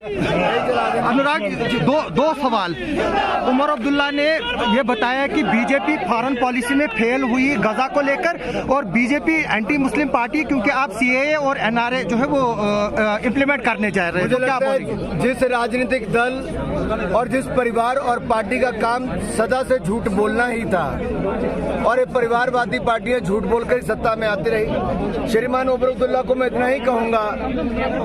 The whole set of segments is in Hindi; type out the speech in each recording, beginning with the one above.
अनुराग जी, दो सवाल। उमर अब्दुल्ला ने ये बताया कि बीजेपी फॉरेन पॉलिसी में फेल हुई गजा को लेकर, और बीजेपी एंटी मुस्लिम पार्टी क्योंकि आप सीएए और एनआरए जो है वो इम्प्लीमेंट करने जा रहे हैं। मुझे लगता है जिस राजनीतिक दल और जिस परिवार और पार्टी का काम सदा से झूठ बोलना ही था, और ये परिवारवादी पार्टियां झूठ बोलकर सत्ता में आती रही। श्रीमान उमर अब्दुल्ला को मैं इतना ही कहूंगा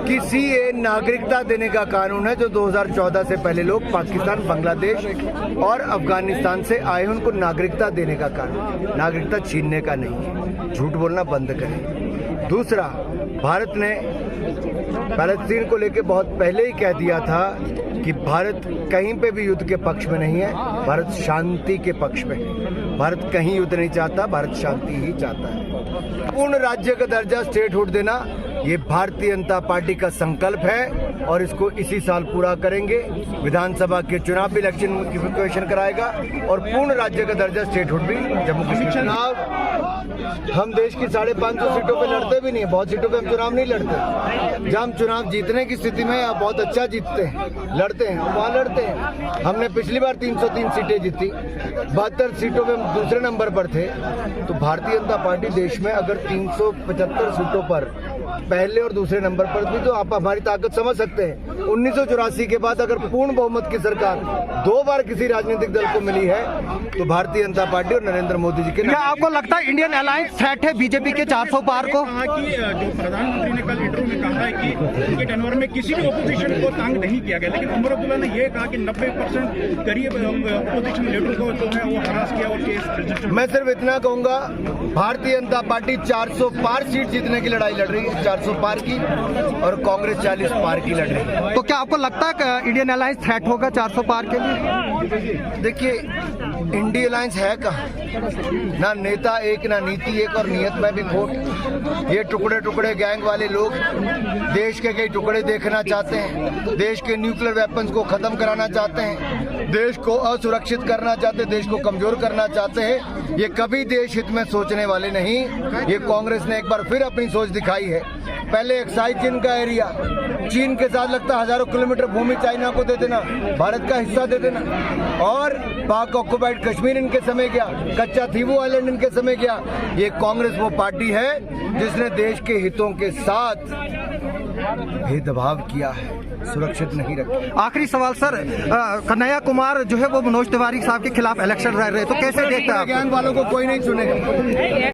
कि सीए नागरिकता देने का कानून है, जो 2014 से पहले लोग पाकिस्तान, बांग्लादेश और अफगानिस्तान से आए उनको नागरिकता देने का कानून, नागरिकता छीनने का नहीं। झूठ बोलना बंद करें। दूसरा, भारत ने पैलेस्टीन को लेकर बहुत पहले ही कह दिया था कि भारत कहीं पे भी युद्ध के पक्ष में नहीं है, भारत शांति के पक्ष में है। भारत कहीं युद्ध नहीं चाहता, भारत शांति ही चाहता है। पूर्ण राज्य का दर्जा, स्टेटहुड देना, ये भारतीय जनता पार्टी का संकल्प है और इसको इसी साल पूरा करेंगे। विधानसभा के चुनाव भी इलेक्शन नोटिफिकेशन कराएगा और पूर्ण राज्य का दर्जा, स्टेटहुड भी जम्मू कश्मीर। चुनाव हम देश की 550 सीटों पे लड़ते भी नहीं, बहुत सीटों पे हम चुनाव नहीं लड़ते। जब हम चुनाव जीतने की स्थिति में या बहुत अच्छा जीतते हैं, लड़ते हैं, वहाँ लड़ते हैं। हमने पिछली बार 303 सीटें जीती, 72 सीटों पे हम दूसरे नंबर पर थे। तो भारतीय जनता पार्टी देश में अगर 375 सीटों पर पहले और दूसरे नंबर पर भी, तो आप हमारी ताकत समझ सकते हैं। 1984 के बाद अगर पूर्ण बहुमत की सरकार 2 बार किसी राजनीतिक दल को मिली है, तो भारतीय जनता पार्टी और नरेंद्र मोदी जी के। क्या आपको लगता है इंडियन अलायंस थ्रेट है बीजेपी के 400 पार को? जो प्रधानमंत्री ने कल इंटरव्यू में कहा है कि उनके टेन्योर में किसी भी ओपोजिशन को तंग नहीं किया गया, लेकिन उमर अब्दुल्ला ने यह कहा कि 90% करीब ओपोजिशन लीडर को जो है वो हरास किया और केस रजिस्टर। मैं सिर्फ इतना कहूंगा, भारतीय जनता पार्टी 400 पार सीट जीतने की लड़ाई लड़ रही है, 400 पार की, और कांग्रेस 40 पार की लड़ रही है। तो क्या आपको लगता है कि इंडियन अलायंस थ्रेट होगा 400 पार के लिए? देखिए, इंडियन अलायंस है कहाँ? ना नेता एक, ना नीति एक, और नियत में भी खोट। ये टुकड़े टुकड़े गैंग वाले लोग देश के कई टुकड़े देखना चाहते हैं, देश के न्यूक्लियर वेपन्स को खत्म कराना चाहते हैं, देश को असुरक्षित करना चाहते हैं, देश को कमजोर करना चाहते हैं। ये कभी देश हित में सोचने वाले नहीं। ये कांग्रेस ने एक बार फिर अपनी सोच दिखाई है। पहले एक्साइज चीन का एरिया, चीन के साथ लगता हजारों किलोमीटर भूमि चाइना को दे देना, भारत का हिस्सा दे देना, और पाक ऑक्युपाइड कश्मीर इनके समय गया, कच्चा थीवू आइलैंड इनके समय गया। ये कांग्रेस वो पार्टी है जिसने देश के हितों के साथ भेदभाव किया है, सुरक्षित नहीं रखा। आखिरी सवाल सर, कन्हैया कुमार जो है वो मनोज तिवारी साहब के खिलाफ इलेक्शन लड़ रहे, तो कैसे देखते हैं आप? गैंग वालों को कोई नहीं चुनेगा।